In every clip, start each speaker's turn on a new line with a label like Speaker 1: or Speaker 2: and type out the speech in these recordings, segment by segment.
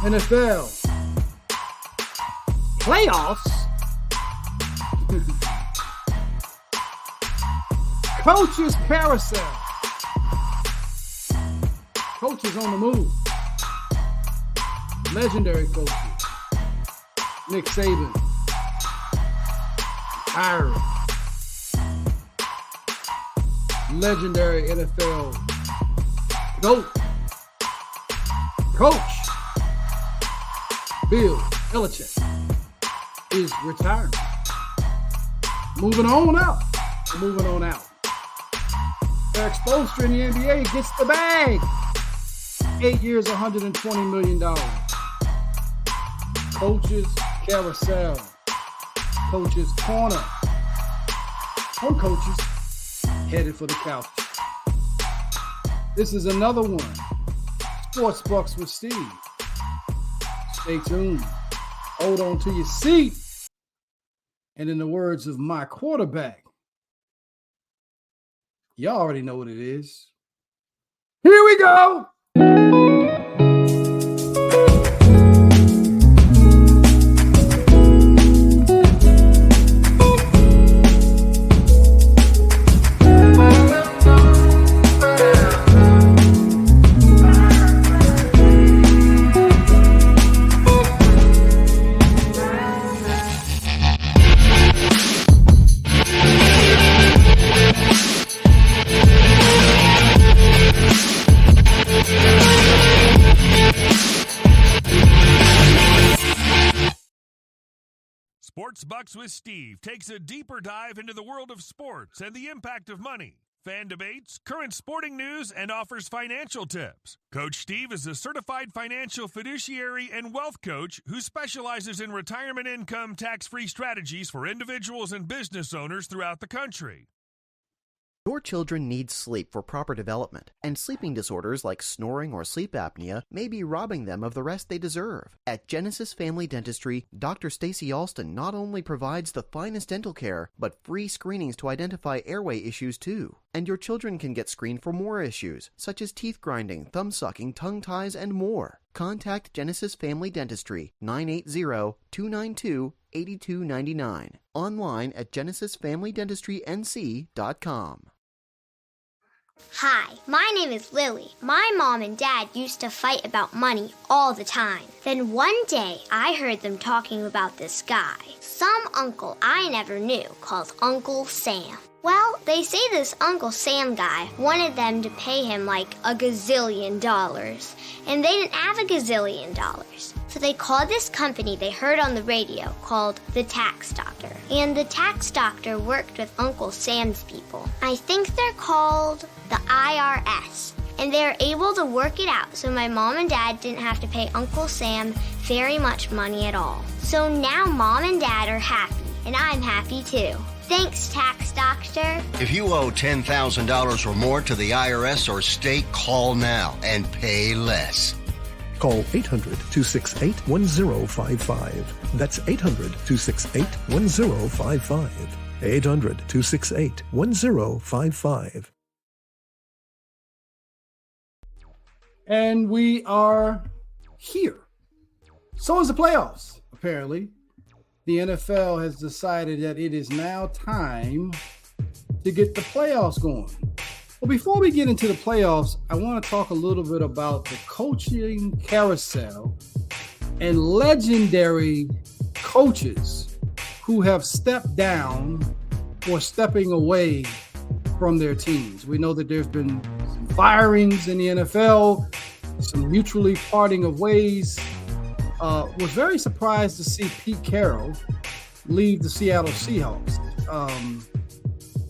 Speaker 1: NFL playoffs. Coaches Carousel. Coaches on the move. Legendary coaches. Nick Saban. Iron. Legendary NFL GOAT. Coach Bill Belichick is retiring. Moving on out. Moving on out. Eric Spoelstra in the NBA gets the bag. 8 years, $120 million. Coaches Carousel. Coaches Corner. Some coaches headed for the couch. This is another one. Sports Bucks with Steve. Stay tuned. Hold on to your seat. And in the words of my quarterback, y'all already know what it is. Here we go.
Speaker 2: Sports Bucks with Steve takes a deeper dive into the world of sports and the impact of money, fan debates, current sporting news, and offers financial tips. Coach Steve is a certified financial fiduciary and wealth coach who specializes in retirement income tax-free strategies for individuals and business owners throughout the country.
Speaker 3: Your children need sleep for proper development, and sleeping disorders like snoring or sleep apnea may be robbing them of the rest they deserve. At Genesis Family Dentistry, Dr. Stacy Alston not only provides the finest dental care, but free screenings to identify airway issues too. And your children can get screened for more issues, such as teeth grinding, thumb sucking, tongue ties, and more. Contact Genesis Family Dentistry, 980-292-8299. Online at genesisfamilydentistry.nc.com.
Speaker 4: Hi, my name is Lily. My mom and dad used to fight about money all the time. Then one day, I heard them talking about this guy, some uncle I never knew, called Uncle Sam. Well, they say this Uncle Sam guy wanted them to pay him like $1 gazillion, and they didn't have $1 gazillion. So they called this company they heard on the radio called the Tax Doctor. And the Tax Doctor worked with Uncle Sam's people. I think they're called the IRS. And they were able to work it out so my mom and dad didn't have to pay Uncle Sam very much money at all. So now mom and dad are happy, and I'm happy too. Thanks, Tax Doctor.
Speaker 5: If you owe $10,000 or more to the IRS or state, call now and pay less.
Speaker 6: Call 800-268-1055. That's 800-268-1055. 800-268-1055.
Speaker 1: And we are here. So is the playoffs, apparently. The NFL has decided that it is now time to get the playoffs going. Well, before we get into the playoffs, I want to talk a little bit about the coaching carousel and legendary coaches who have stepped down or stepping away from their teams. We know that there's been some firings in the NFL, some mutually parting of ways. Was very surprised to see Pete Carroll leave the Seattle Seahawks.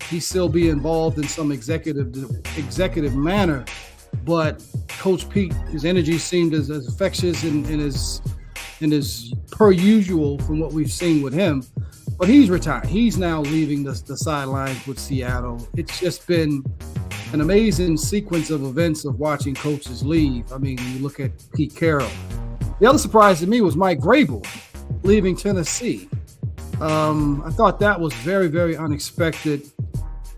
Speaker 1: He still be involved in some executive manner, but Coach Pete, his energy seemed as infectious and as per usual from what we've seen with him. But he's retired. He's now leaving the sidelines with Seattle. It's just been an amazing sequence of events of watching coaches leave. I mean, you look at Pete Carroll. The other surprise to me was Mike Vrabel leaving Tennessee. I thought that was very, very unexpected.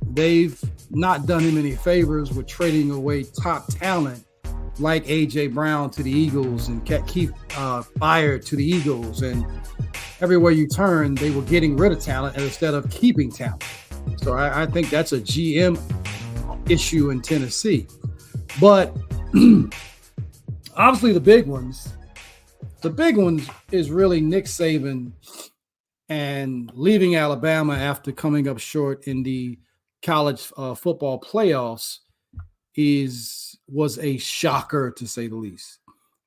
Speaker 1: They've not done him any favors with trading away top talent like A.J. Brown to the Eagles and Keith Byard to the Eagles. And everywhere you turn, they were getting rid of talent instead of keeping talent. So I think that's a GM issue in Tennessee. But obviously the big ones is really Nick Saban and leaving Alabama after coming up short in the college football playoffs was a shocker, to say the least.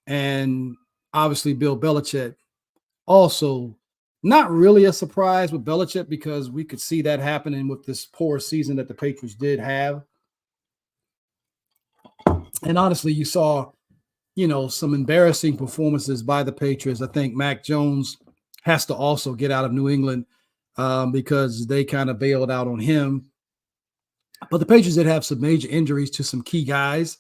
Speaker 1: And obviously Bill Belichick also not really a surprise with Belichick, because we could see that happening with this poor season that the Patriots did have. And honestly, you saw, some embarrassing performances by the Patriots. I think Mac Jones has to also get out of New England because they kind of bailed out on him. But the Patriots did have some major injuries to some key guys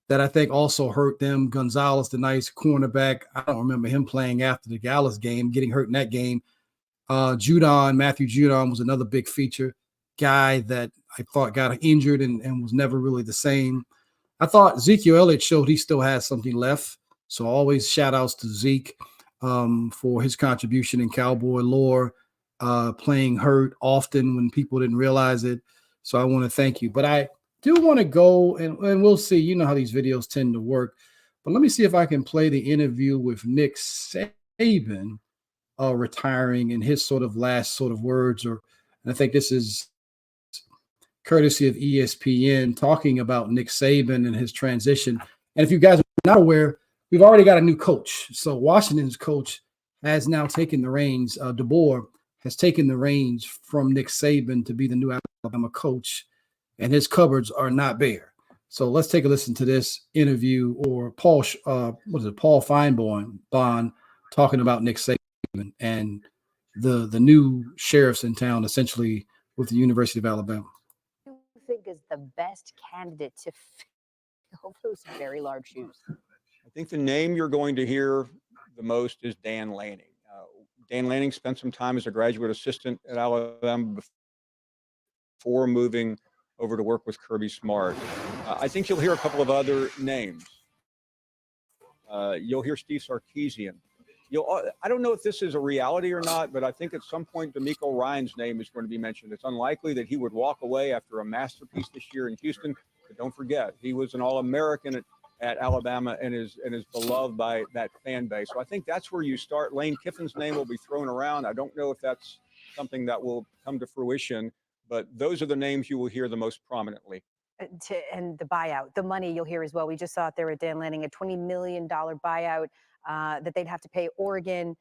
Speaker 1: that I think also hurt them. Gonzalez, the nice cornerback, I don't remember him playing after the Dallas game, getting hurt in that game. Matthew Judon was another big feature guy that I thought got injured and was never really the same. I thought Ezekiel Elliott showed he still has something left. So always shout outs to Zeke for his contribution in Cowboy lore, playing hurt often when people didn't realize it. So I want to thank you. But I do want to go and we'll see. You know how these videos tend to work. But let me see if I can play the interview with Nick Saban retiring and his sort of last sort of words. And I think this is courtesy of ESPN talking about Nick Saban and his transition. And if you guys are not aware, we've already got a new coach. So Washington's coach has now taken the reins. DeBoer has taken the reins from Nick Saban to be the new Alabama coach, and his cupboards are not bare. So let's take a listen to this interview, or Paul Feinborn talking about Nick Saban and the new sheriffs in town, essentially with the University of Alabama.
Speaker 7: Who do you think is the best candidate to fill those very large shoes?
Speaker 8: I think the name you're going to hear the most is Dan Lanning. Dan Lanning spent some time as a graduate assistant at Alabama before moving over to work with Kirby Smart. I think you'll hear a couple of other names. You'll hear Steve Sarkisian. I don't know if this is a reality or not, but I think at some point DeMeco Ryans' name is going to be mentioned. It's unlikely that he would walk away after a masterpiece this year in Houston, but don't forget, he was an All-American at Alabama and is beloved by that fan base. So I think that's where you start. Lane Kiffin's name will be thrown around. I don't know if that's something that will come to fruition, but those are the names you will hear the most prominently.
Speaker 7: And the buyout, the money you'll hear as well. We just saw it there with Dan Lanning, a $20 million buyout that they'd have to pay Oregon.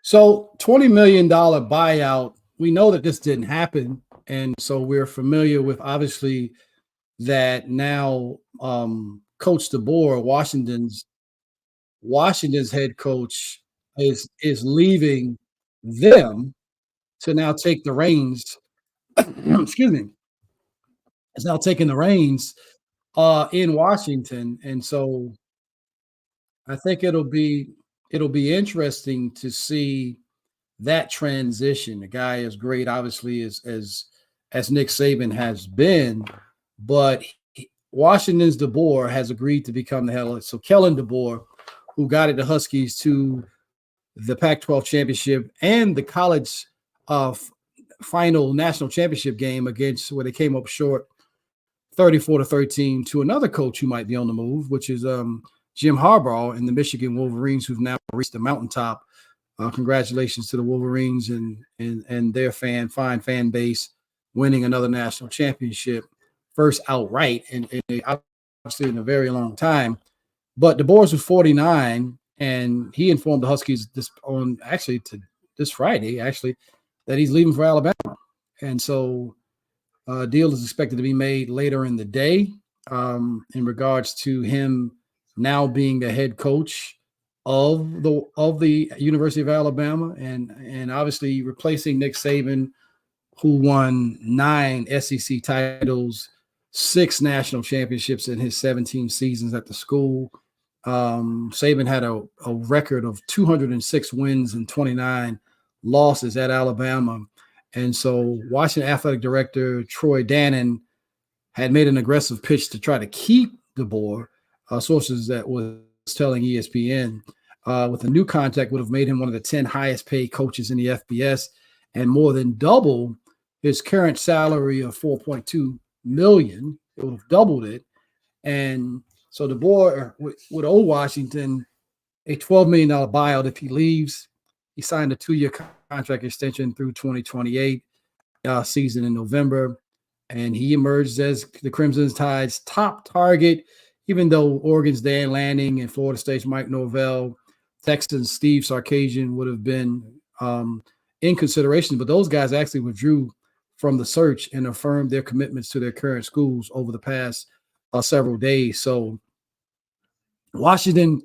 Speaker 1: So $20 million buyout, we know that this didn't happen. And so we're familiar with, obviously, that now Coach DeBoer, Washington's head coach, is leaving them to now take the reins. Excuse me. Is now taking the reins in Washington, and so I think it'll be interesting to see that transition. The guy is great, obviously, as Nick Saban has been, but Washington's DeBoer has agreed to become the head. So Kellen DeBoer, who guided the Huskies to the Pac-12 championship and the college final national championship game against where they came up short 34-13 to another coach who might be on the move, which is Jim Harbaugh and the Michigan Wolverines, who've now reached the mountaintop. Congratulations to the Wolverines and their fine fan base winning another national championship, first outright and obviously in a very long time. But DeBoer was 49, and he informed the Huskies this Friday that he's leaving for Alabama. And so a deal is expected to be made later in the day in regards to him now being the head coach of the University of Alabama and obviously replacing Nick Saban, who won 9 SEC titles, 6 national championships in his 17 seasons at the school. Saban had a record of 206 wins and 29 losses at Alabama. And so Washington Athletic Director Troy Dannon had made an aggressive pitch to try to keep DeBoer. Sources that was telling ESPN with a new contract would have made him one of the 10 highest paid coaches in the FBS and more than double his current salary of $4.2 million. It would have doubled it. And so DeBoer would owe Washington a $12 million buyout if he leaves. He signed a 2-year contract extension through 2028 season in November. And he emerged as the Crimson Tide's top target, even though Oregon's Dan Lanning and Florida State's Mike Norvell, Texans Steve Sarkisian would have been in consideration. But those guys actually withdrew from the search and affirmed their commitments to their current schools over the past several days. So Washington,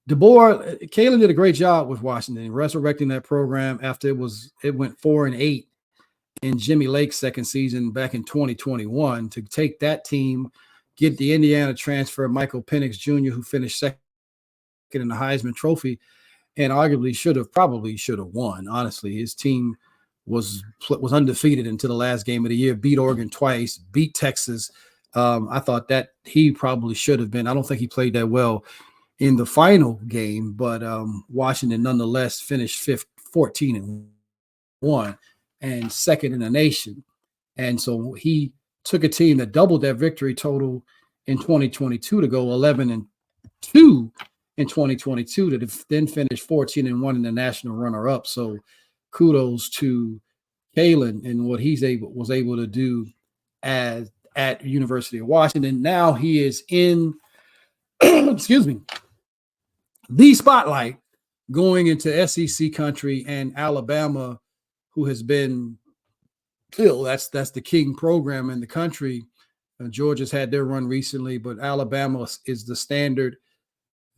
Speaker 1: DeBoer, Kalen did a great job with Washington, resurrecting that program after it went 4-8 in Jimmy Lake's second season back in 2021 to take that team, get the Indiana transfer, Michael Penix Jr., who finished second in the Heisman Trophy and arguably probably should have won. Honestly, his team was undefeated until the last game of the year, beat Oregon twice, beat Texas. I thought that he probably should have been. I don't think he played that well in the final game, but Washington nonetheless finished 14-1 and second in the nation. And so he took a team that doubled that victory total in 2022 to go 11-2 in 2022 to then finish 14-1 in the national runner-up. So kudos to Kalen and what was able to do at University of Washington. Now he is in excuse me, the spotlight going into SEC country, and Alabama, who has been still that's the king program in the country. Georgia's had their run recently, but Alabama is the standard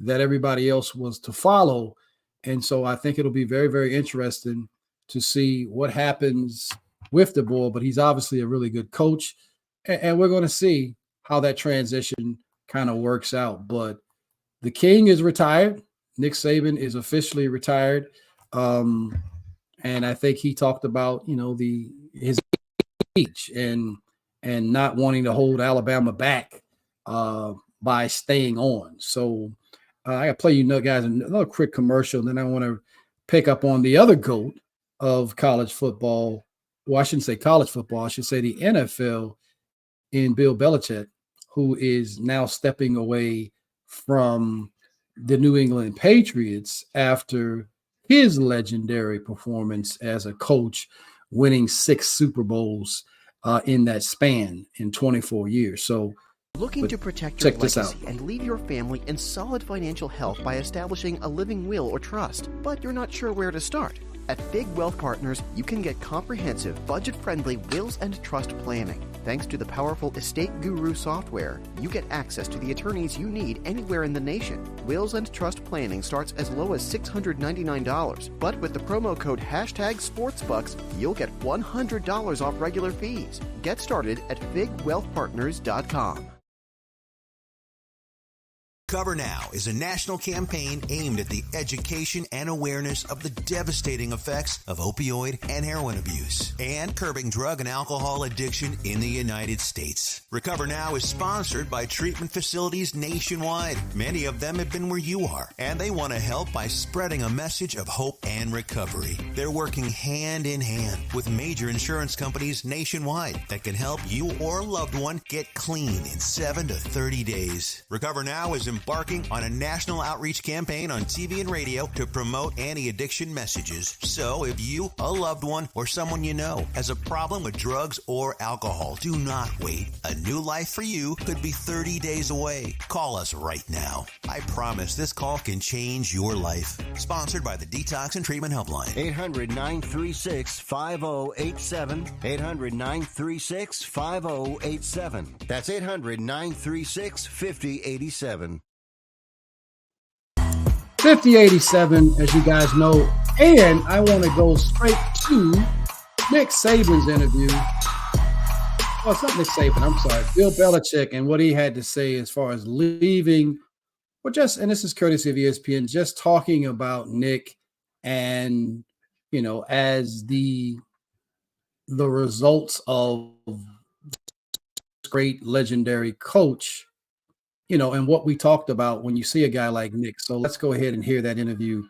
Speaker 1: that everybody else was to follow. And so I think it'll be very, very interesting to see what happens with DeBoer, but he's obviously a really good coach, and we're going to see how that transition kind of works out. But the king is retired. Nick Saban is officially retired. And I think he talked about, his age and not wanting to hold Alabama back by staying on. So I got to play you guys another quick commercial. And then I want to pick up on the other GOAT of college football. Well, I shouldn't say college football. I should say the NFL in Bill Belichick, who is now stepping away from the New England Patriots after his legendary performance as a coach, winning 6 Super Bowls in that span in 24 years. So
Speaker 3: looking to protect your legacy and leave your family in solid financial health by establishing a living will or trust, but you're not sure where to start? At Big Wealth Partners, you can get comprehensive, budget-friendly wills and trust planning. Thanks to the powerful Estate Guru software, you get access to the attorneys you need anywhere in the nation. Wills and trust planning starts as low as $699, but with the promo code #SportsBucks, you'll get $100 off regular fees. Get started at BigWealthPartners.com.
Speaker 9: Cover Now is a national campaign aimed at the education and awareness of the devastating effects of opioid and heroin abuse and curbing drug and alcohol addiction in the United States. Recover Now is sponsored by treatment facilities nationwide. Many of them have been where you are, and they want to help by spreading a message of hope and recovery. They're working hand in hand with major insurance companies nationwide that can help you or a loved one get clean in 7 to 30 days. Recover Now is embarking on a national outreach campaign on TV and radio to promote anti-addiction messages. So if you, a loved one, or someone you know has a problem with drugs or alcohol, do not wait. A new life for you could be 30 days away. Call us right now. I promise this call can change your life. Sponsored by the Detox and Treatment Helpline.
Speaker 5: 800-936-5087. 800-936-5087. That's 800-936-5087.
Speaker 1: 5087, as you guys know. And I want to go straight to Nick Saban's interview. Oh, it's not Nick Saban, I'm sorry. Bill Belichick and what he had to say as far as leaving. And this is courtesy of ESPN, just talking about Nick and, as the the results of this great legendary coach, and what we talked about when you see a guy like Nick. So let's go ahead and hear that interview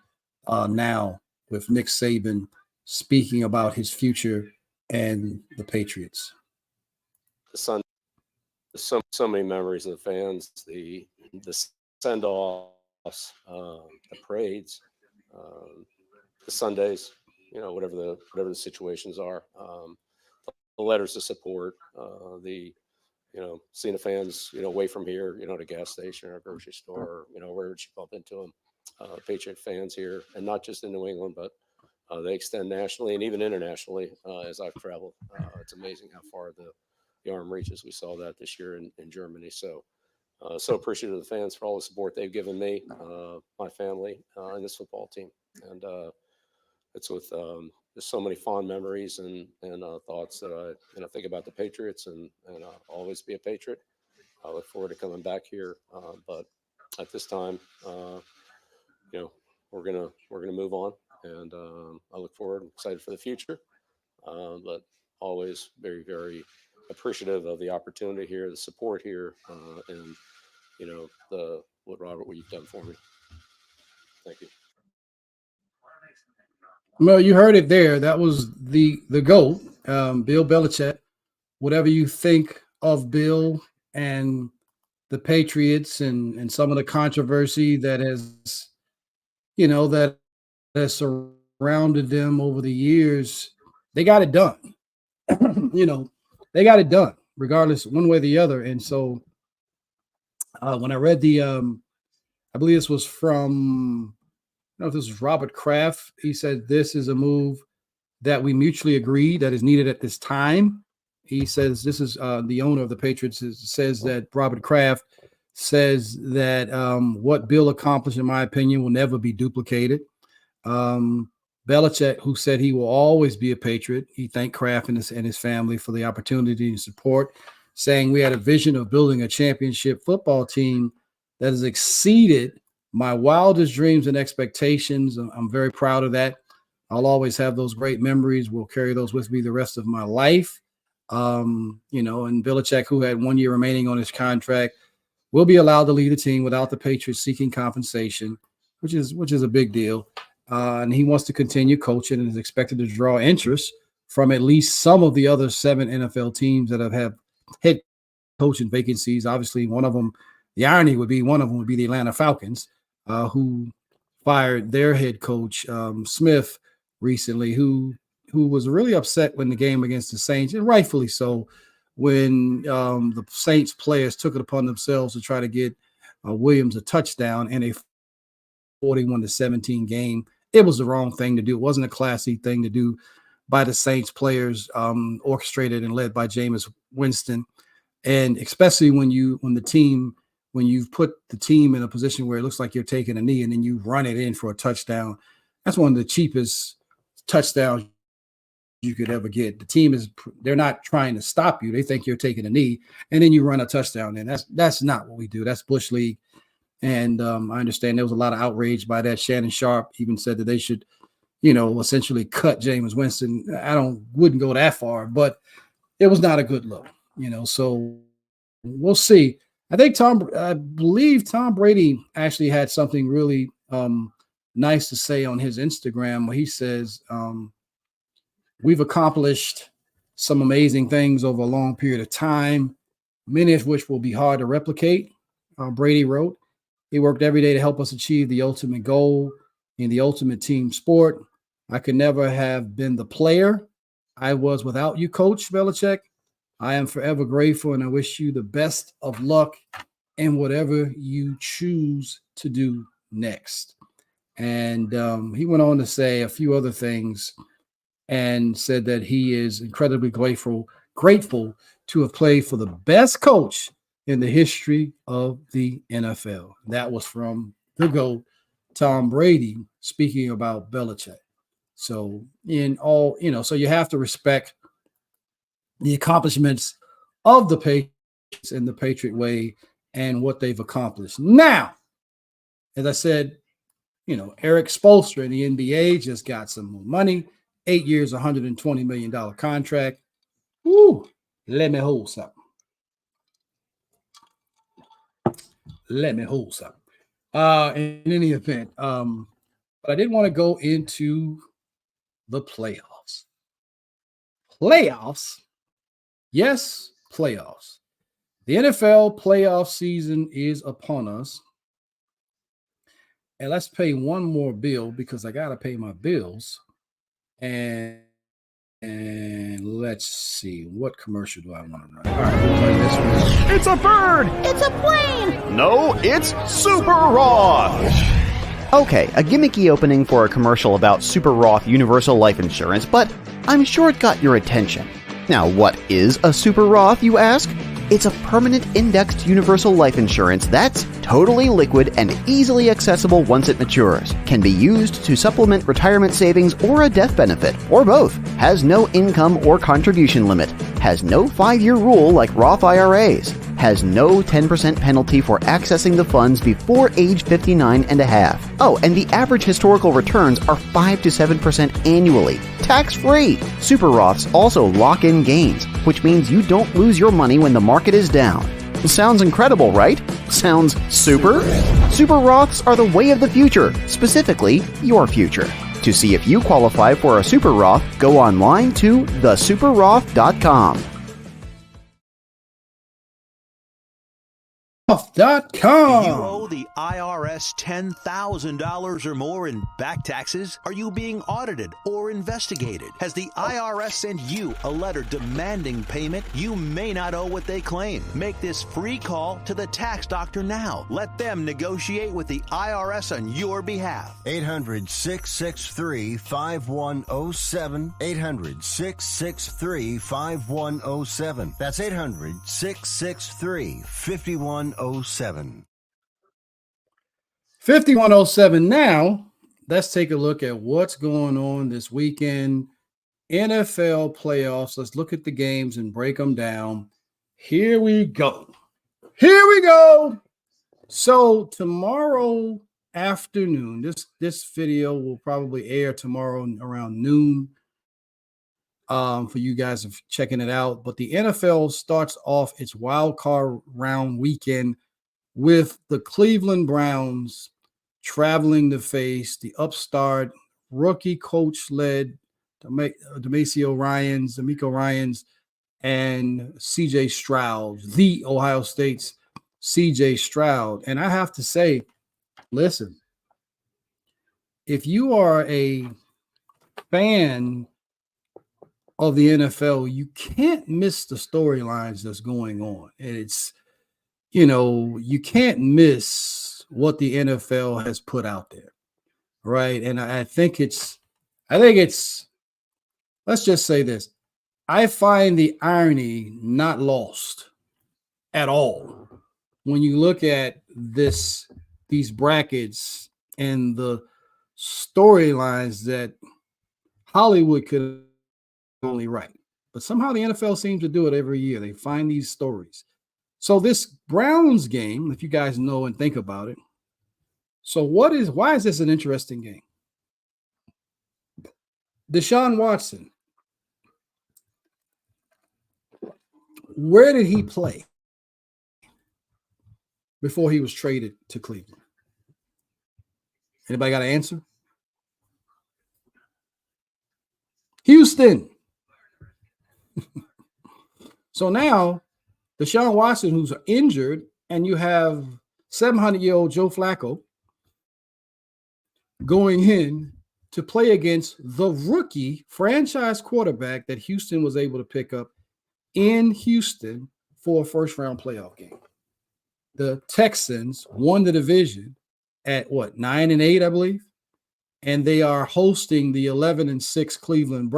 Speaker 1: now with Nick Saban speaking about his future and the Patriots.
Speaker 10: The Sun, so many memories of the fans, the send-offs, the parades, the Sundays, whatever the situations are, the letters of support, seeing the fans, away from here, at a gas station or a grocery store, wherever you bump into them, Patriot fans here, and not just in New England, but they extend nationally and even internationally as I've traveled. It's amazing how far the arm reaches. We saw that this year in Germany. So appreciative of the fans for all the support they've given me, my family, and this football team. And it's with there's so many fond memories and thoughts that I think about the Patriots and I'll always be a Patriot. I look forward to coming back here, but at this time, we're gonna move on, and I look forward, excited for the future, but always very, very appreciative of the opportunity here, the support here, and what you've done for me. Thank you.
Speaker 1: Well, you heard it there. That was the GOAT, Bill Belichick. Whatever you think of Bill and the Patriots and some of the controversy that has surrounded them over the years, they got it done. They got it done, regardless, one way or the other. And so when I read I believe this was from, I don't know if this was Robert Kraft. He said, this is a move that we mutually agree that is needed at this time. He says, this is the owner of the Patriots says that Robert Kraft says that what Bill accomplished, in my opinion, will never be duplicated. Belichick, who said he will always be a Patriot, he thanked Kraft and his family for the opportunity and support, saying we had a vision of building a championship football team that has exceeded my wildest dreams and expectations. I'm very proud of that. I'll always have those great memories. We'll carry those with me the rest of my life. And Belichick, who had 1 year remaining on his contract, will be allowed to lead the team without the Patriots seeking compensation, which is a big deal. And he wants to continue coaching and is expected to draw interest from at least some of the other 7 NFL teams that have head coaching vacancies. Obviously, one of them, the irony would be one of them would be the Atlanta Falcons, who fired their head coach, Smith, recently, who was really upset when the game against the Saints, and rightfully so, when the Saints players took it upon themselves to try to get Williams a touchdown in a 41-17 game. It was the wrong thing to do. It wasn't a classy thing to do by the Saints players, orchestrated and led by Jameis Winston. And especially when you've put the team in a position where it looks like you're taking a knee and then you run it in for a touchdown. That's one of the cheapest touchdowns you could ever get. The team they're not trying to stop you. They think you're taking a knee and then you run a touchdown in. That's not what we do. That's Bush League. And I understand there was a lot of outrage by that. Shannon Sharp even said that they should, essentially cut Jameis Winston. I wouldn't go that far, but it was not a good look, so we'll see. I believe Tom Brady actually had something really nice to say on his Instagram where he says, we've accomplished some amazing things over a long period of time, many of which will be hard to replicate. Brady wrote, he worked every day to help us achieve the ultimate goal in the ultimate team sport. I could never have been the player I was without you, Coach Belichick. I am forever grateful, and I wish you the best of luck in whatever you choose to do next. And he went on to say a few other things and said that he is incredibly grateful to have played for the best coach in the history of the NFL. That was from the GOAT, Tom Brady, speaking about Belichick. So so you have to respect the accomplishments of the Patriots and the Patriot way and what they've accomplished. Now, as I said, Eric Spoelstra in the NBA just got some more money. 8 years, $120 million contract. Woo! Let me hold something. In any event, but I did want to go into the playoffs. Yes, playoffs. The NFL playoff season is upon us. And let's pay one more bill because I got to pay my bills. And let's see, what commercial do I want to run? All right, we'll play this one.
Speaker 11: It's a bird!
Speaker 4: It's a plane!
Speaker 11: No, it's Super Roth!
Speaker 3: Okay, a gimmicky opening for a commercial about Super Roth Universal Life Insurance, but I'm sure it got your attention. Now, what is a Super Roth, you ask? It's a permanent indexed universal life insurance that's totally liquid and easily accessible once it matures. Can be used to supplement retirement savings or a death benefit, or both. Has no income or contribution limit. Has no 5-year rule like Roth IRAs. Has no 10% penalty for accessing the funds before age 59 and a half. Oh, and the average historical returns are 5 to 7% annually. Tax-free. Super Roths also lock in gains, which means you don't lose your money when the market is down. Sounds incredible, right? Sounds super? Super Roths are the way of the future, specifically your future. To see if you qualify for a Super Roth, go online to thesuperroth.com.
Speaker 9: Do you owe the IRS $10,000 or more in back taxes? Are you being audited or investigated? Has the IRS sent you a letter demanding payment? You may not owe what they claim. Make this free call to the tax doctor now. Let them negotiate with the IRS on your behalf.
Speaker 5: 800-663-5107. 800-663-5107. That's 800-663-5107.
Speaker 1: 5107. Now, let's take a look at what's going on this weekend. NFL playoffs. Let's look at the games and break them down. Here we go. So tomorrow afternoon, this video will probably air tomorrow around noon for you guys checking it out. But the NFL starts off its wild card round weekend with the Cleveland Browns traveling to face the upstart rookie coach-led DeMeco Ryans, and CJ Stroud, the Ohio State's CJ Stroud. And I have to say, listen, if you are a fan of the NFL, you can't miss the storylines that's going on. And it's, you can't miss what the NFL has put out there, right? And I think it's, let's just say this. I find the irony not lost at all when you look at these brackets and the storylines that Hollywood could only write. But somehow the NFL seems to do it every year. They find these stories. So this Browns game, if you guys know and think about it. So why is this an interesting game? Deshaun Watson. Where did he play before he was traded to Cleveland? Anybody got an answer? Houston. So now Deshaun Watson, who's injured, and you have 700-year-old Joe Flacco going in to play against the rookie franchise quarterback that Houston was able to pick up in Houston for a first-round playoff game. The Texans won the division at 9-8, I believe, and they are hosting the 11-6 Cleveland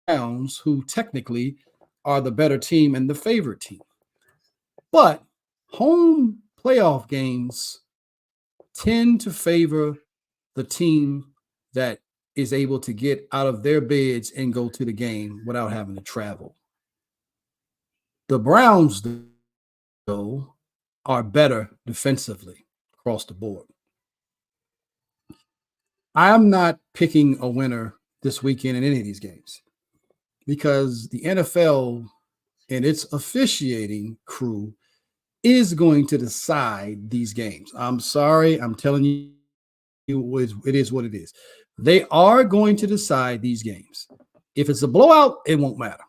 Speaker 1: Browns, who technically are the better team and the favorite team. But home playoff games tend to favor the team that is able to get out of their beds and go to the game without having to travel. The Browns, though, are better defensively across the board. I'm not picking a winner this weekend in any of these games, because the NFL and its officiating crew is going to decide these games. I'm sorry, I'm telling you, it is what it is. They are going to decide these games. If it's a blowout, it won't matter.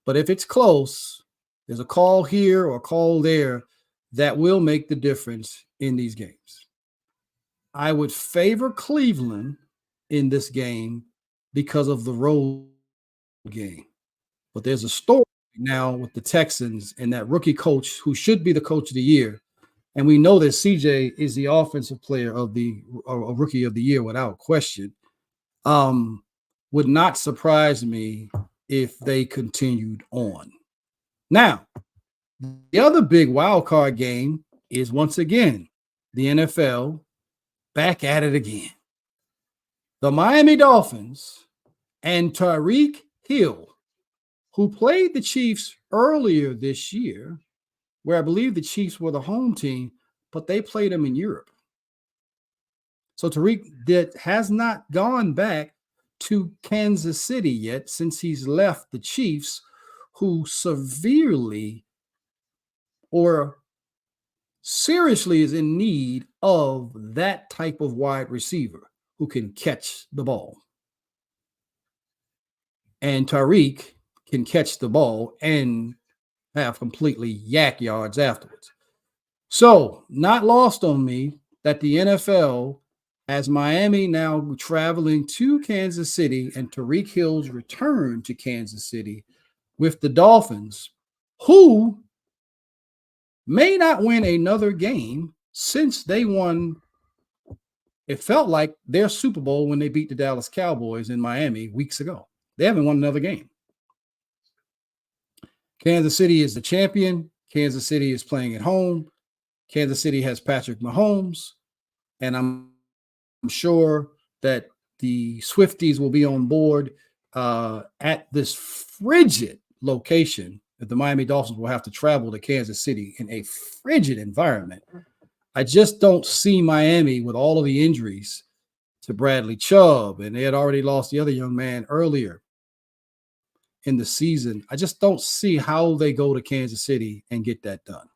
Speaker 1: But if it's close, there's a call here or a call there that will make the difference in these games. I would favor Cleveland in this game because of the road game. But there's a story now with the Texans and that rookie coach who should be the coach of the year. And we know that CJ is the offensive player of the rookie of the year without question. Would not surprise me if they continued on. Now, the other big wild card game is once again the NFL back at it again. The Miami Dolphins and Tyreek Hill, who played the Chiefs earlier this year, where I believe the Chiefs were the home team, but they played them in Europe. So Tyreek has not gone back to Kansas City yet since he's left the Chiefs, who severely or seriously is in need of that type of wide receiver who can catch the ball. And Tyreek can catch the ball and have completely yak yards afterwards. So, not lost on me that the NFL has Miami now traveling to Kansas City and Tyreek Hill's return to Kansas City with the Dolphins, who may not win another game since they won, it felt like, their Super Bowl when they beat the Dallas Cowboys in Miami weeks ago. They haven't won another game. Kansas City is the champion. Kansas City is playing at home. Kansas City has Patrick Mahomes. And I'm sure that the Swifties will be on board at this frigid location that the Miami Dolphins will have to travel to Kansas City in a frigid environment. I just don't see Miami with all of the injuries to Bradley Chubb, and they had already lost the other young man earlier in the season. I just don't see how they go to Kansas City and get that done.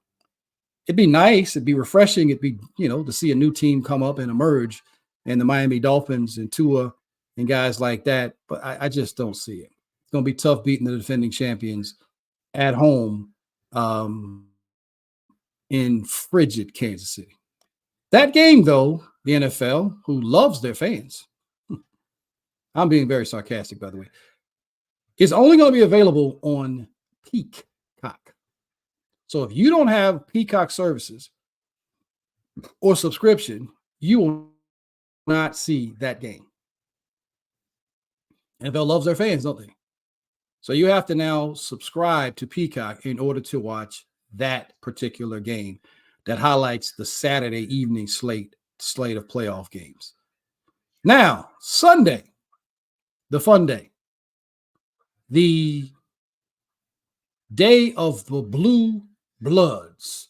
Speaker 1: It'd be nice. It'd be refreshing. It'd be, to see a new team come up and emerge, and the Miami Dolphins and Tua and guys like that. But I just don't see it. It's going to be tough beating the defending champions at home in frigid Kansas City. That game, though, the NFL, who loves their fans, I'm being very sarcastic, by the way, is only going to be available on Peacock. So if you don't have Peacock services or subscription, you will not see that game. NFL loves their fans, don't they? So you have to now subscribe to Peacock in order to watch that particular game that highlights the Saturday evening slate of playoff games. Now, Sunday, the fun day, the day of the blue bloods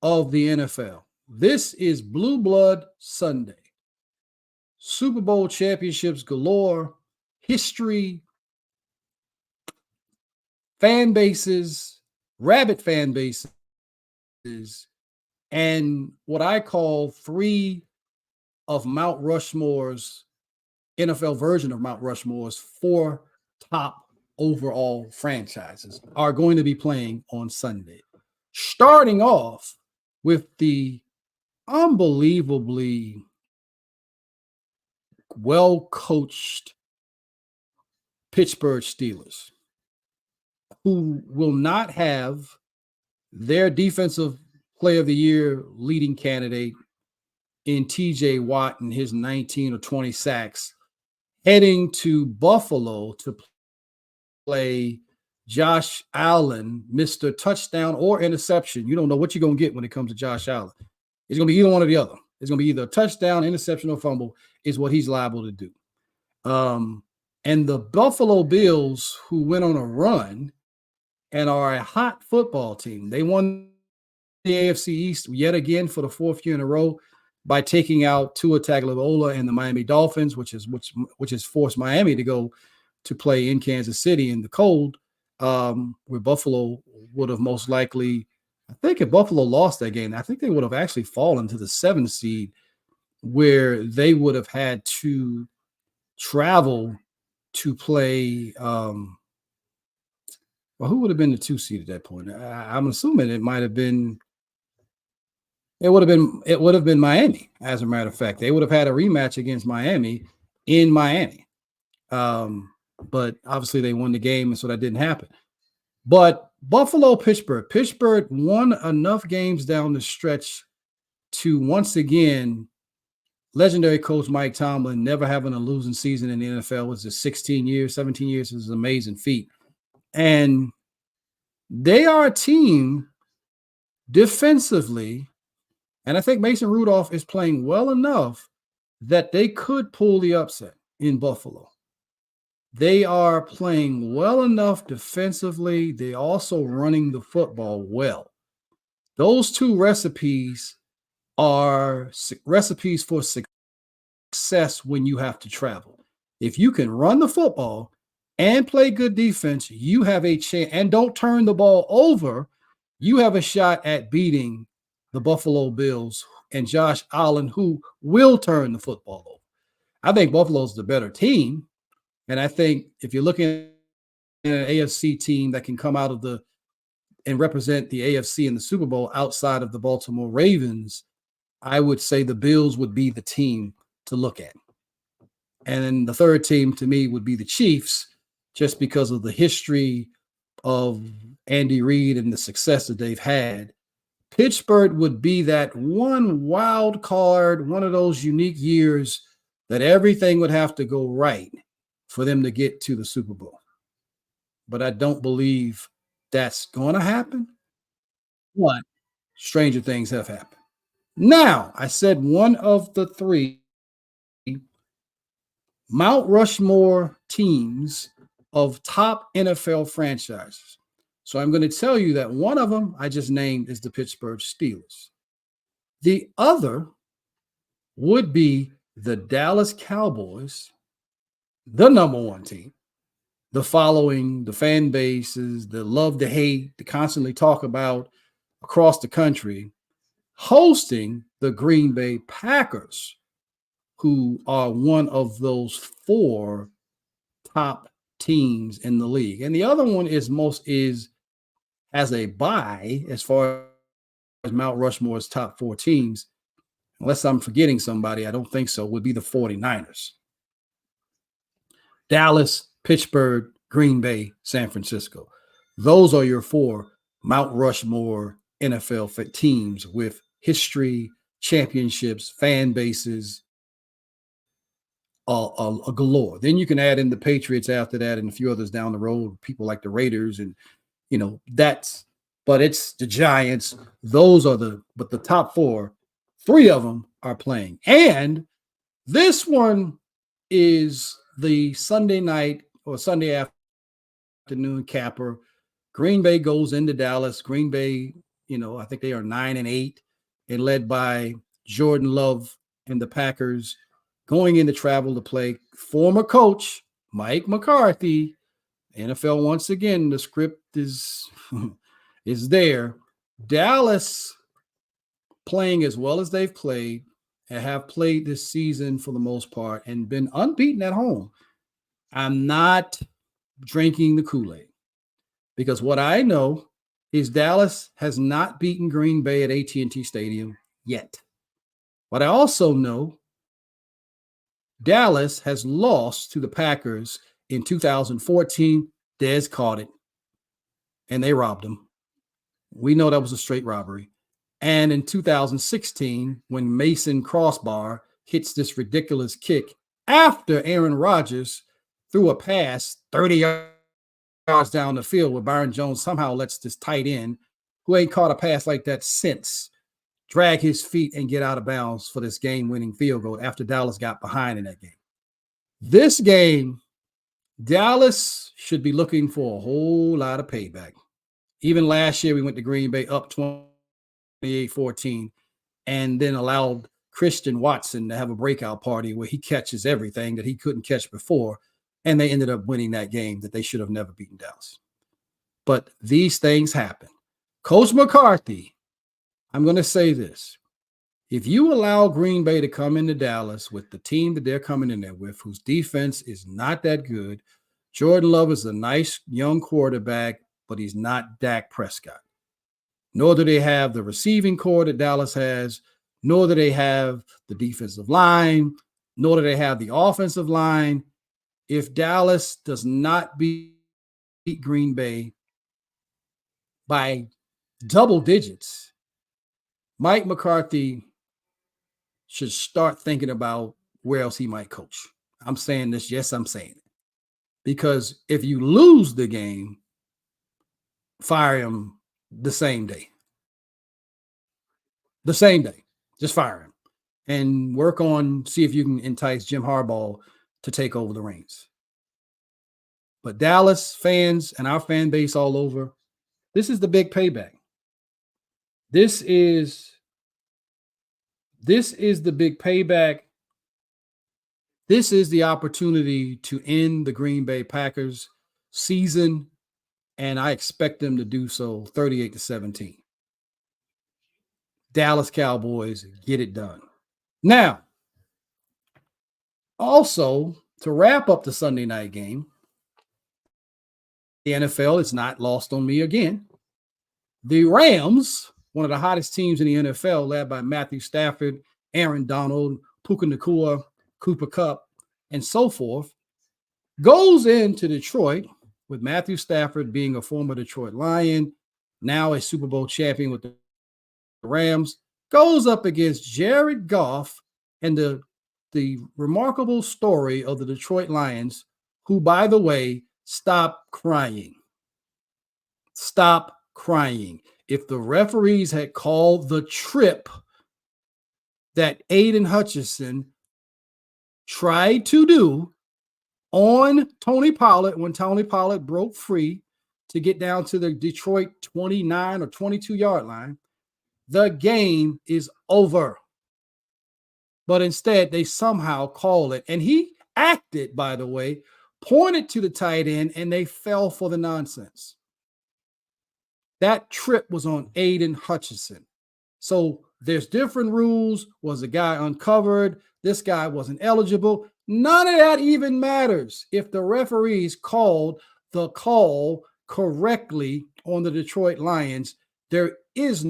Speaker 1: of the NFL. This is Blue Blood Sunday. Super Bowl championships galore, history, fan bases, rabid fan bases, and what I call three of Mount Rushmore's, NFL version of Mount Rushmore's four top overall franchises are going to be playing on Sunday. Starting off with the unbelievably well-coached Pittsburgh Steelers, who will not have their defensive player of the year leading candidate in TJ Watt and his 19 or 20 sacks, heading to Buffalo to play Josh Allen, Mr. Touchdown or interception. You don't know what you're going to get when it comes to Josh Allen. It's going to be either one or the other. It's going to be either a touchdown, interception, or fumble is what he's liable to do. And the Buffalo Bills, who went on a run and are a hot football team, they won the AFC East yet again for the fourth year in a row. by taking out Tua Tagovailoa and the Miami Dolphins, which has forced Miami to go to play in Kansas City in the cold, where Buffalo would have most likely, I think if Buffalo lost that game, I think they would have actually fallen to the 7th seed, where they would have had to travel to play. Well, who would have been the 2 seed at that point? I'm assuming it might have been. It would have been Miami. As a matter of fact, they would have had a rematch against Miami in Miami. But obviously they won the game, and so that didn't happen. But Buffalo, Pittsburgh won enough games down the stretch to once again, legendary coach Mike Tomlin never having a losing season in the NFL was just 17 years is an amazing feat. And they are a team defensively, and I think Mason Rudolph is playing well enough that they could pull the upset in Buffalo. They are playing well enough defensively. They're also running the football well. Those two recipes are recipes for success when you have to travel. If you can run the football and play good defense, you have a chance, and don't turn the ball over, you have a shot at beating the Buffalo Bills and Josh Allen, who will turn the football over. I think Buffalo's the better team. And I think if you're looking at an AFC team that can come out of and represent the AFC in the Super Bowl outside of the Baltimore Ravens, I would say the Bills would be the team to look at. And then the third team to me would be the Chiefs, just because of the history of Andy Reid and the success that they've had. Pittsburgh would be that one wild card, one of those unique years that everything would have to go right for them to get to the Super Bowl. But I don't believe that's going to happen. But stranger things have happened. Now, I said one of the three Mount Rushmore teams of top NFL franchises. So I'm going to tell you that one of them I just named is the Pittsburgh Steelers. The other would be the Dallas Cowboys, the number one team, the following, the fan bases, the love, the hate, the constantly talk about across the country, hosting the Green Bay Packers, who are one of those 4 top teams in the league. And the other one is as a bye as far as Mount Rushmore's top 4 teams, unless I'm forgetting somebody, I don't think so, would be the 49ers. Dallas, Pittsburgh, Green Bay, San Francisco. Those are your 4 Mount Rushmore NFL teams with history, championships, fan bases, a galore. Then you can add in the Patriots after that and a few others down the road, people like the Raiders and, but it's the Giants. Those are but the top 4, 3 of them are playing. And this one is the Sunday night or Sunday afternoon capper. Green Bay goes into Dallas. Green Bay, I think they are 9-8 and led by Jordan Love and the Packers going into travel to play former coach Mike McCarthy. NFL, once again, the script is there. Dallas playing as well as they've played and have played this season for the most part and been unbeaten at home. I'm not drinking the Kool-Aid because what I know is Dallas has not beaten Green Bay at AT&T Stadium yet. But I also know Dallas has lost to the Packers in 2014. Dez caught it, and they robbed him. We know that was a straight robbery. And in 2016, when Mason Crossbar hits this ridiculous kick after Aaron Rodgers threw a pass 30 yards down the field where Byron Jones somehow lets this tight end, who ain't caught a pass like that since, drag his feet and get out of bounds for this game-winning field goal after Dallas got behind in that game. This game, Dallas should be looking for a whole lot of payback. Even last year, we went to Green Bay up 28-14 and then allowed Christian Watson to have a breakout party where he catches everything that he couldn't catch before, and they ended up winning that game that they should have never beaten Dallas. But these things happen. Coach McCarthy, I'm going to say this. If you allow Green Bay to come into Dallas with the team that they're coming in there with, whose defense is not that good, Jordan Love is a nice young quarterback, but he's not Dak Prescott. Nor do they have the receiving core that Dallas has, nor do they have the defensive line, nor do they have the offensive line. If Dallas does not beat Green Bay by double digits, Mike McCarthy should start thinking about where else he might coach. I'm saying this. Yes, I'm saying it. Because if you lose the game, fire him the same day. The same day. Just fire him. And work on, see if you can entice Jim Harbaugh to take over the reins. But Dallas fans and our fan base all over, this is the big payback. This is the big payback. This is the opportunity to end the Green Bay Packers season, and I expect them to do so 38-17. Dallas Cowboys, get it done. Now, also, to wrap up the Sunday night game, the NFL is not lost on me again. The Rams, one of the hottest teams in the NFL, led by Matthew Stafford, Aaron Donald, Puka Nacua, Cooper Kupp, and so forth, goes into Detroit with Matthew Stafford being a former Detroit Lion, now a Super Bowl champion with the Rams, goes up against Jared Goff and the remarkable story of the Detroit Lions, who, by the way, stop crying. Stop crying. If the referees had called the trip that Aiden Hutchinson tried to do on Tony Pollard when Tony Pollard broke free to get down to the Detroit 29 or 22-yard line, the game is over. But instead, they somehow call it. And he acted, by the way, pointed to the tight end, and they fell for the nonsense. That trip was on Aiden Hutchinson. So there's different rules. Was the guy uncovered? This guy wasn't eligible. None of that even matters if the referees called the call correctly on the Detroit Lions. There is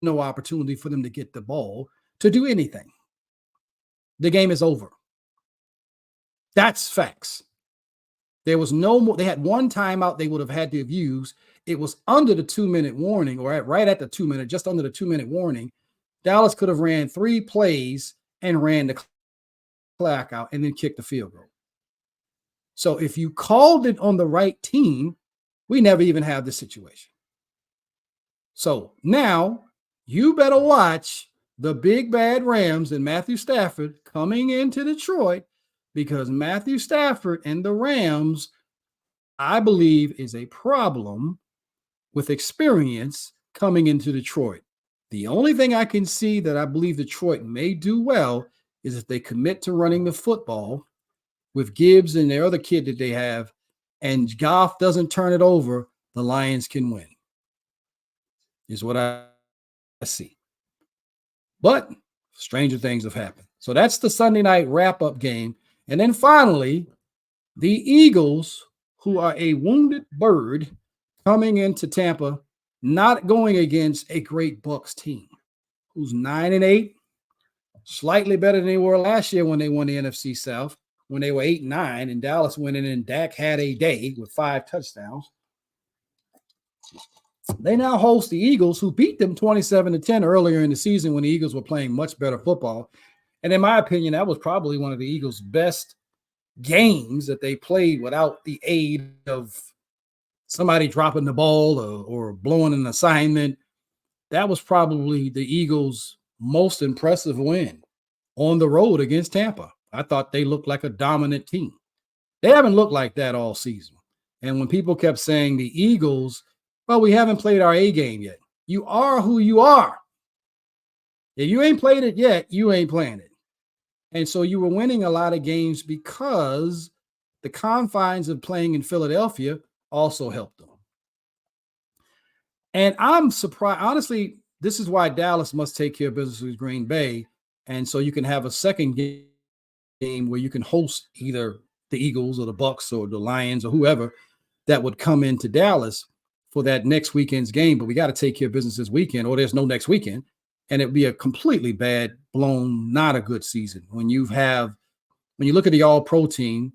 Speaker 1: no opportunity for them to get the ball to do anything. The game is over. That's facts. There was no more. They had one timeout they would have had to have used. It was under the 2-minute warning, or right at the 2-minute, just under the 2-minute warning. Dallas could have ran 3 plays and ran the clock out and then kicked the field goal. So if you called it on the right team, we never even have this situation. So now you better watch the big bad Rams and Matthew Stafford coming into Detroit, because Matthew Stafford and the Rams, I believe, is a problem with experience coming into Detroit. The only thing I can see that I believe Detroit may do well is if they commit to running the football with Gibbs and their other kid that they have, and Goff doesn't turn it over, the Lions can win, is what I see. But stranger things have happened. So that's the Sunday night wrap-up game. And then finally, the Eagles, who are a wounded bird, coming into Tampa, not going against a great Bucs team, who's 9-8, slightly better than they were last year when they won the NFC South, when they were 8-9, and Dallas went in and Dak had a day with 5 touchdowns. They now host the Eagles, who beat them 27-10 earlier in the season when the Eagles were playing much better football. And in my opinion, that was probably one of the Eagles' best games that they played without the aid of somebody dropping the ball or blowing an assignment. That was probably the Eagles' most impressive win on the road against Tampa. I thought they looked like a dominant team. They haven't looked like that all season. And when people kept saying the Eagles, well, we haven't played our A game yet. You are who you are. If you ain't played it yet, you ain't playing it. And so you were winning a lot of games because the confines of playing in Philadelphia also helped them. And I'm surprised. Honestly, this is why Dallas must take care of business with Green Bay. And so you can have a second game where you can host either the Eagles or the Bucks or the Lions or whoever that would come into Dallas for that next weekend's game. But we got to take care of business this weekend, or there's no next weekend. And it'd be a completely bad, blown, not a good season. When you look at the All-Pro team,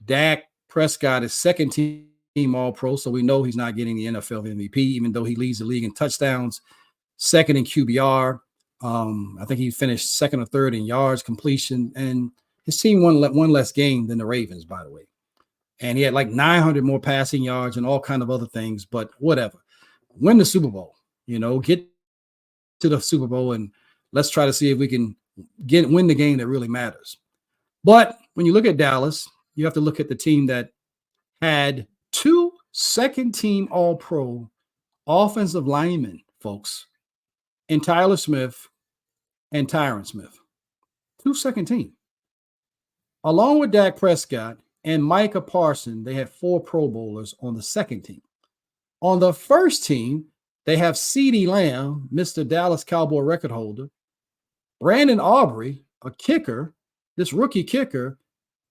Speaker 1: Dak Prescott is second team All-Pro, so we know he's not getting the NFL MVP, even though he leads the league in touchdowns, second in QBR. I think he finished second or third in yards completion, and his team won one less game than the Ravens, by the way. And he had like 900 more passing yards and all kind of other things, but whatever. Win the Super Bowl, get to the Super Bowl, and let's try to see if we can win the game that really matters. But when you look at Dallas, you have to look at the team that had 2 second-team All-Pro offensive linemen, folks, in Tyler Smith and Tyron Smith. 2 second team. Along with Dak Prescott and Micah Parsons, they had 4 Pro Bowlers on the second team. On the first team, they have CeeDee Lamb, Mr. Dallas Cowboy record holder, Brandon Aubrey, a kicker, this rookie kicker,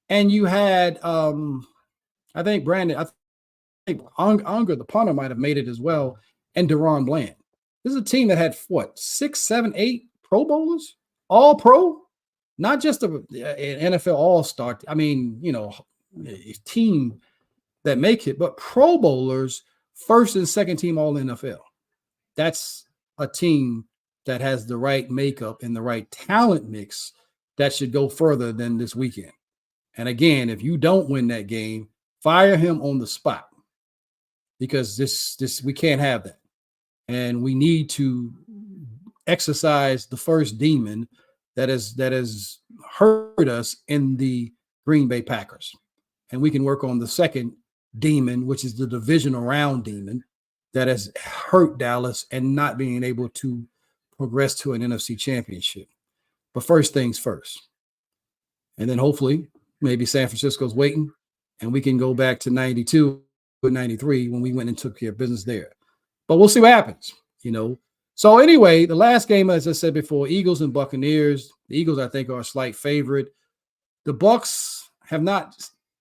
Speaker 1: and you had, I think Unger, the punter, might have made it as well, and Deron Bland. This is a team that had, 6, 7, 8 Pro Bowlers? All Pro? Not just an NFL All-Star. I mean, a team that make it, but Pro Bowlers, first and second team All-NFL. That's a team that has the right makeup and the right talent mix that should go further than this weekend. And again, if you don't win that game, fire him on the spot, because this we can't have that. And we need to exercise the first demon that has hurt us in the Green Bay Packers. And we can work on the second demon, which is the divisional round demon that has hurt Dallas and not being able to progress to an NFC championship. But first things first. And then hopefully maybe San Francisco's waiting and we can go back to 92 or 93 when we went and took care of business there. But we'll see what happens, So anyway, the last game, as I said before, Eagles and Buccaneers. The Eagles, I think, are a slight favorite. The Bucs have not,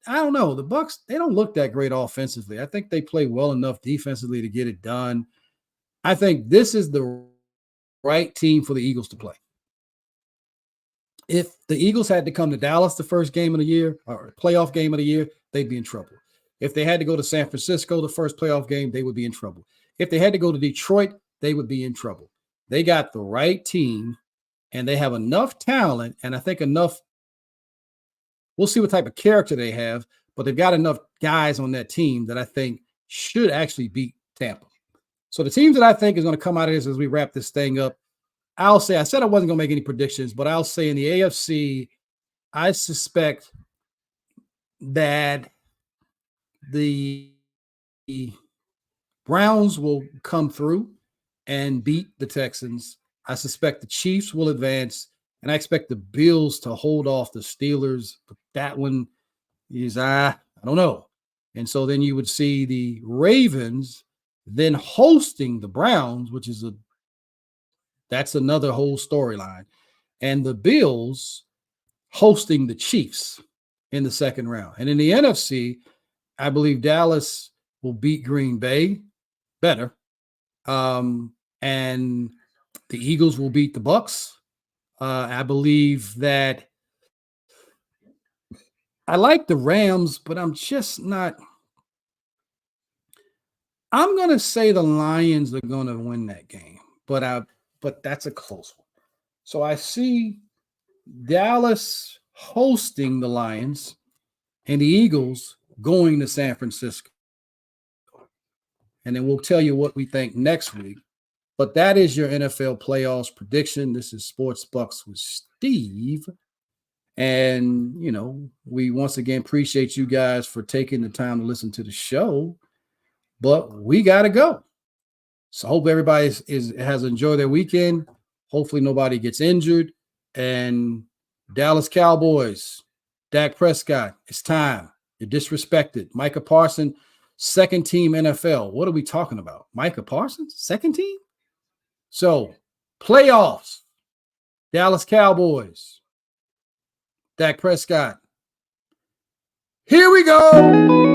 Speaker 1: I don't know. The Bucs, they don't look that great offensively. I think they play well enough defensively to get it done. I think this is the right team for the Eagles to play. If the Eagles had to come to Dallas the first game of the year, or playoff game of the year, they'd be in trouble. If they had to go to San Francisco the first playoff game, they would be in trouble. If they had to go to Detroit, they would be in trouble. They got the right team, and they have enough talent, and I think enough. We'll see what type of character they have, but they've got enough guys on that team that I think should actually beat Tampa. So the teams that I think is going to come out of this as we wrap this thing up, I said I wasn't going to make any predictions, but I'll say in the AFC, I suspect that the Browns will come through and beat the Texans. I suspect the Chiefs will advance, and I expect the Bills to hold off the Steelers. But that one is, I don't know. And so then you would see the Ravens then hosting the Browns, which is that's another whole storyline. And the Bills hosting the Chiefs in the second round. And in the NFC, I believe Dallas will beat Green Bay better. And the Eagles will beat the Bucs. I believe that I like the Rams, but I'm just not. I'm going to say the Lions are going to win that game, but that's a close one. So I see Dallas hosting the Lions and the Eagles going to San Francisco. And then we'll tell you what we think next week. But that is your NFL playoffs prediction. This is Sports Bucks with Steve. And, we once again appreciate you guys for taking the time to listen to the show. But we got to go. So I hope everybody has enjoyed their weekend. Hopefully nobody gets injured. And Dallas Cowboys, Dak Prescott, it's time. You're disrespected. Micah Parsons, second team NFL. What are we talking about? Micah Parsons, second team? So, playoffs, Dallas Cowboys, Dak Prescott. Here we go.